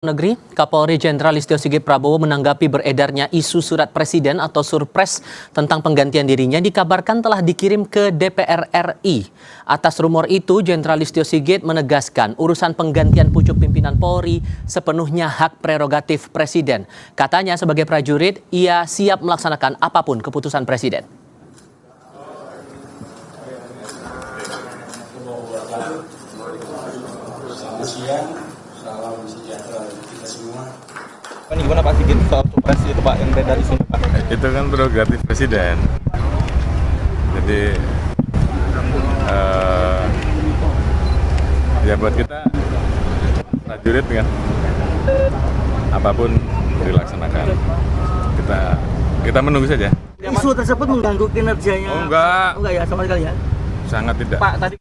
Negeri, Kapolri Jenderal Listio Sigit Prabowo menanggapi beredarnya isu surat presiden atau surpres tentang penggantian dirinya dikabarkan telah dikirim ke DPR RI. Atas rumor itu, Jenderal Listio Sigit menegaskan urusan penggantian pucuk pimpinan Polri sepenuhnya hak prerogatif presiden. Katanya sebagai prajurit, ia siap melaksanakan apapun keputusan presiden. Selamat siang, salam sejahtera kita semua. Ini gimana Pak Sigit soal surprise itu Pak yang beredar di sini Pak? Itu kan prerogatif presiden. Jadi ya buat kita prajurit kan apapun dilaksanakan. Kita menunggu saja. Isu tersebut mengganggu kinerjanya? Oh enggak. Enggak ya, sama sekali ya? Sangat tidak. Pak tadi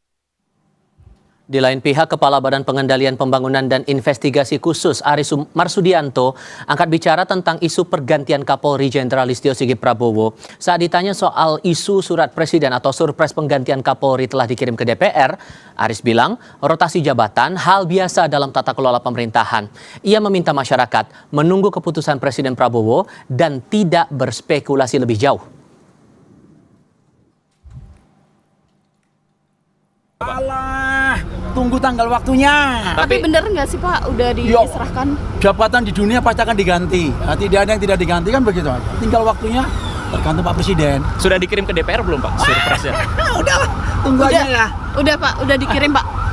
Di lain pihak, Kepala Badan Pengendalian Pembangunan dan Investigasi Khusus Aris Marsudianto angkat bicara tentang isu pergantian Kapolri Jenderal Listio Sigit Prabowo. Saat ditanya soal isu surat presiden atau surpres penggantian Kapolri telah dikirim ke DPR, Aris bilang rotasi jabatan hal biasa dalam tata kelola pemerintahan. Ia meminta masyarakat menunggu keputusan Presiden Prabowo dan tidak berspekulasi lebih jauh. Alah, tunggu tanggal waktunya. Tapi bener nggak sih Pak, udah diserahkan? Jabatan di dunia pasti akan diganti. Nah, tidak ada yang tidak diganti kan begitu. Tinggal waktunya tergantung Pak Presiden. sudah dikirim ke DPR belum Pak surprise-nya? Udah, tunggu aja ya. Udah Pak, udah dikirim Pak.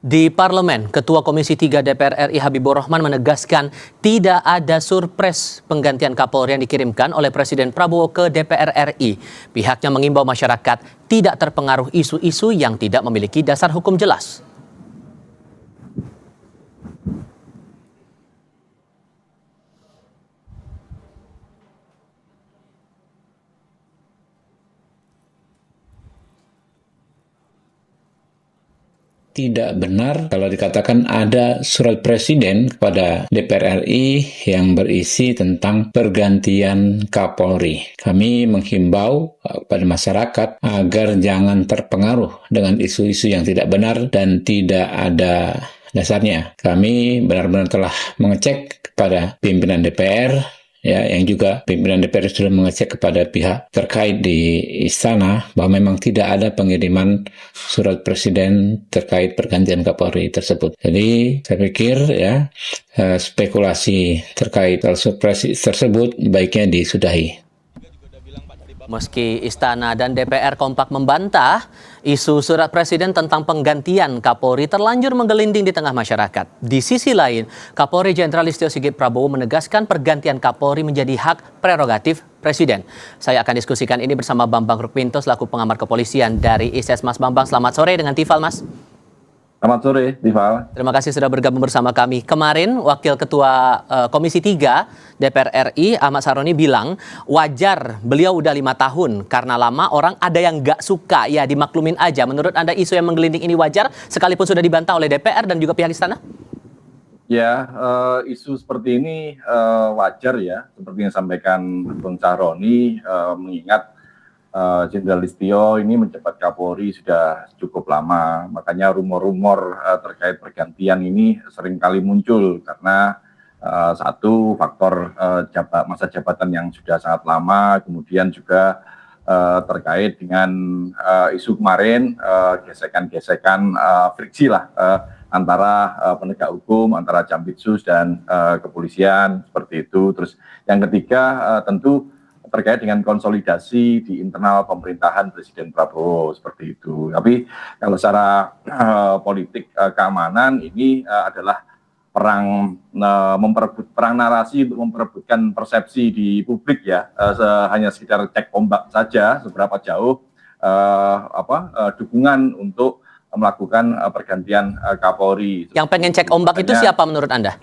Di Parlemen, Ketua Komisi 3 DPR RI Habibur Rahman menegaskan tidak ada surpres penggantian Kapolri yang dikirimkan oleh Presiden Prabowo ke DPR RI. Pihaknya mengimbau masyarakat tidak terpengaruh isu-isu yang tidak memiliki dasar hukum jelas. Tidak benar kalau dikatakan ada surat presiden kepada DPR RI yang berisi tentang pergantian Kapolri. Kami menghimbau kepada masyarakat agar jangan terpengaruh dengan isu-isu yang tidak benar dan tidak ada dasarnya. Kami benar-benar telah mengecek kepada pimpinan DPR, ya, yang juga pimpinan DPR sudah mengecek kepada pihak terkait di istana bahwa memang tidak ada pengiriman surat presiden terkait pergantian Kapolri tersebut. Jadi saya pikir ya spekulasi terkait surprise tersebut baiknya disudahi. Meski Istana dan DPR kompak membantah, isu surat presiden tentang penggantian Kapolri terlanjur menggelinding di tengah masyarakat. Di sisi lain, Kapolri Jenderal Listio Sigit Prabowo menegaskan pergantian Kapolri menjadi hak prerogatif presiden. Saya akan diskusikan ini bersama Bambang Rukminto selaku pengamat kepolisian dari ISS. Mas Bambang, selamat sore dengan Tifal, Mas. Selamat sore, Tifal. Terima kasih sudah bergabung bersama kami. Kemarin Wakil Ketua Komisi 3 DPR RI Ahmad Saroni bilang wajar beliau udah 5 tahun karena lama orang ada yang nggak suka ya dimaklumin aja. Menurut Anda isu yang menggelinding ini wajar sekalipun sudah dibantah oleh DPR dan juga pihak istana? Ya, isu seperti ini wajar ya, seperti yang disampaikan Bung Saroni, mengingat Jenderal Listio ini menjabat Kapolri sudah cukup lama, makanya rumor-rumor terkait pergantian ini seringkali muncul karena satu faktor masa jabatan yang sudah sangat lama, kemudian juga terkait dengan isu kemarin gesekan-gesekan friksi lah antara penegak hukum, antara Jampitsus dan kepolisian seperti itu. Terus yang ketiga tentu terkait dengan konsolidasi di internal pemerintahan Presiden Prabowo seperti itu. Tapi kalau secara politik keamanan ini adalah perang narasi untuk memperebutkan persepsi di publik ya, hanya sekedar cek ombak saja seberapa jauh dukungan untuk melakukan pergantian Kapolri. Yang pengen cek ombak itu siapa menurut Anda?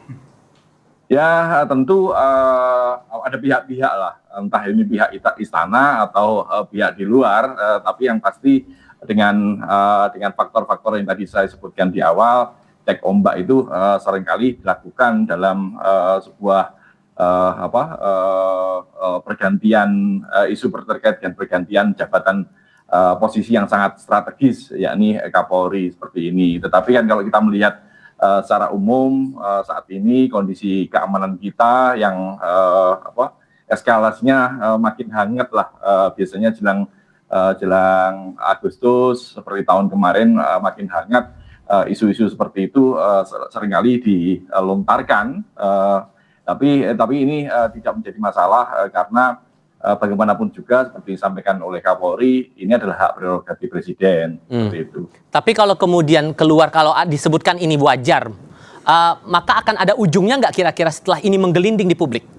Ya tentu ada pihak-pihak lah, entah ini pihak istana atau pihak di luar, tapi yang pasti dengan faktor-faktor yang tadi saya sebutkan di awal, cek ombak itu seringkali dilakukan dalam sebuah pergantian isu terkait dengan pergantian jabatan posisi yang sangat strategis, yakni Kapolri seperti ini. Tetapi kan kalau kita melihat secara umum saat ini kondisi keamanan kita yang eskalasinya makin hangat lah, biasanya jelang Agustus seperti tahun kemarin makin hangat, isu-isu seperti itu seringkali dilontarkan, tapi ini tidak menjadi masalah karena bagaimanapun juga seperti disampaikan oleh Kapolri, ini adalah hak prerogatif Presiden. Seperti itu. Tapi kalau kemudian keluar, kalau disebutkan ini wajar, maka akan ada ujungnya nggak kira-kira setelah ini menggelinding di publik?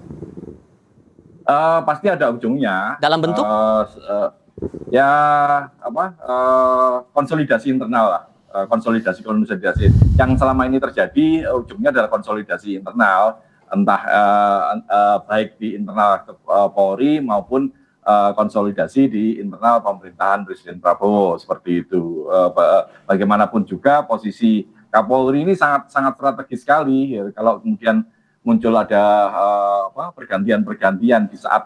Pasti ada ujungnya. Dalam bentuk? Konsolidasi internal lah. Konsolidasi yang selama ini terjadi, ujungnya adalah konsolidasi internal, entah baik di internal Polri maupun konsolidasi di internal pemerintahan Presiden Prabowo, seperti itu. Bagaimanapun juga posisi Kapolri ini sangat strategis sekali. Ya, kalau kemudian muncul ada pergantian di saat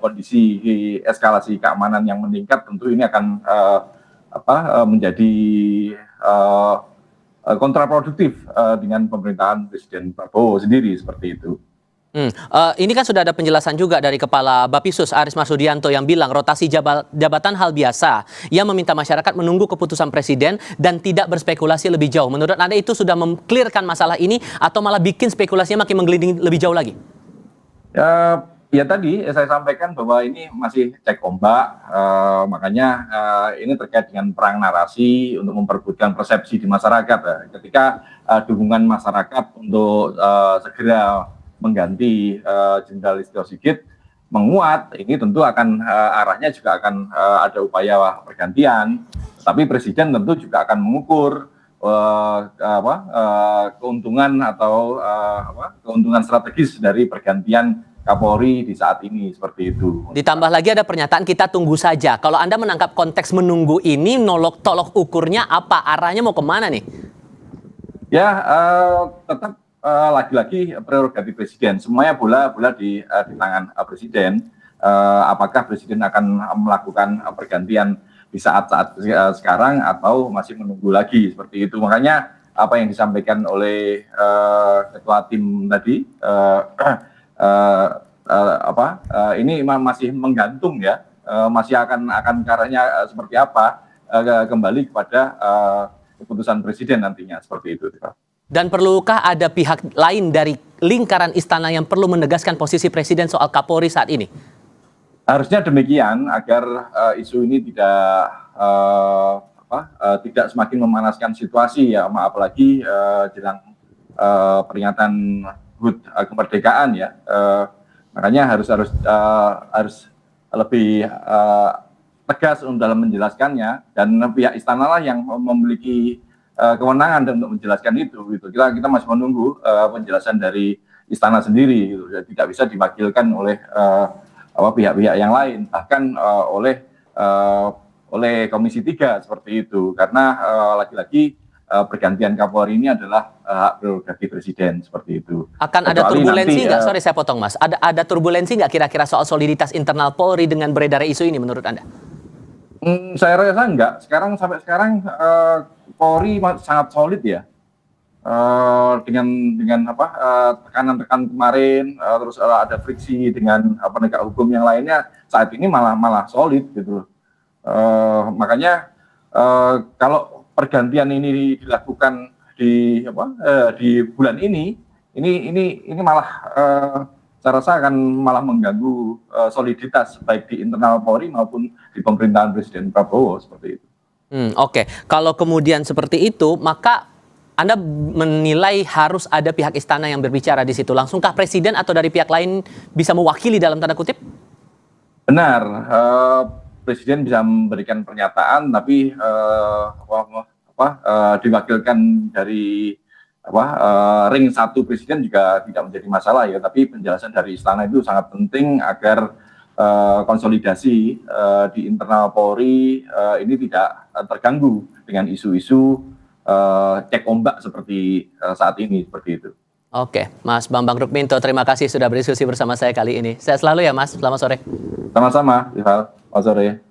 kondisi eskalasi keamanan yang meningkat, tentu ini akan menjadi kontraproduktif dengan pemerintahan Presiden Prabowo sendiri, seperti itu. Ini kan sudah ada penjelasan juga dari Kepala Bapisus Aris Marsudianto yang bilang rotasi jabatan hal biasa. Ia meminta masyarakat menunggu keputusan Presiden dan tidak berspekulasi lebih jauh. Menurut Anda itu sudah meng-clearkan masalah ini atau malah bikin spekulasinya makin menggelinding lebih jauh lagi? Ya tadi saya sampaikan bahwa ini masih cek ombak, makanya ini terkait dengan perang narasi untuk memperebutkan persepsi di masyarakat. Ketika dukungan masyarakat untuk segera mengganti Jenderal Listio Sigit menguat, ini tentu akan arahnya juga akan ada upaya pergantian. Tapi Presiden tentu juga akan mengukur keuntungan atau keuntungan strategis dari pergantian Kapolri di saat ini, seperti itu. Ditambah lagi ada pernyataan kita tunggu saja. Kalau Anda menangkap konteks menunggu ini, tolok ukurnya apa? Arahnya mau kemana nih? Ya, tetap lagi-lagi prerogatif Presiden. Semuanya bola di tangan Presiden. Apakah Presiden akan melakukan pergantian di saat-saat sekarang atau masih menunggu lagi, seperti itu. Makanya apa yang disampaikan oleh ketua tim tadi, ini masih menggantung ya, masih akan caranya seperti apa, kembali kepada keputusan Presiden nantinya, seperti itu. Dan perlukah ada pihak lain dari lingkaran istana yang perlu menegaskan posisi Presiden soal Kapolri saat ini? Harusnya demikian, agar isu ini tidak semakin memanaskan situasi ya, apalagi jelang peringatan HUT kemerdekaan ya, makanya harus lebih tegas dalam menjelaskannya, dan pihak istana lah yang memiliki kewenangan untuk menjelaskan itu. Gitu. Kita masih menunggu penjelasan dari istana sendiri, gitu. Tidak bisa diwakilkan oleh pihak-pihak yang lain, bahkan oleh Komisi 3 seperti itu, karena lagi-lagi pergantian Kapolri ini adalah hak prerogatif Presiden, seperti itu. Akan ada turbulensi nggak? Sorry saya potong Mas. Ada turbulensi nggak kira-kira soal soliditas internal Polri dengan beredar isu ini menurut Anda? Saya rasa enggak. Sampai sekarang Polri sangat solid ya. Dengan tekanan-tekanan kemarin, terus ada friksi dengan penegak hukum yang lainnya, saat ini malah solid gitu. Makanya kalau pergantian ini dilakukan di bulan ini malah saya rasa akan malah mengganggu soliditas baik di internal Polri maupun di pemerintahan Presiden Prabowo, seperti itu. Oke. Kalau kemudian seperti itu, maka Anda menilai harus ada pihak istana yang berbicara di situ. Langsungkah Presiden atau dari pihak lain bisa mewakili dalam tanda kutip? Benar. Presiden bisa memberikan pernyataan, tapi diwakilkan dari ring satu Presiden juga tidak menjadi masalah ya. Tapi penjelasan dari istana itu sangat penting agar konsolidasi di internal Polri ini tidak terganggu dengan isu-isu cek ombak seperti saat ini, seperti itu. Oke, Mas Bambang Rukminto, terima kasih sudah berdiskusi bersama saya kali ini. Sehat selalu ya Mas, selamat sore. Sama-sama, Ival. Selamat sore.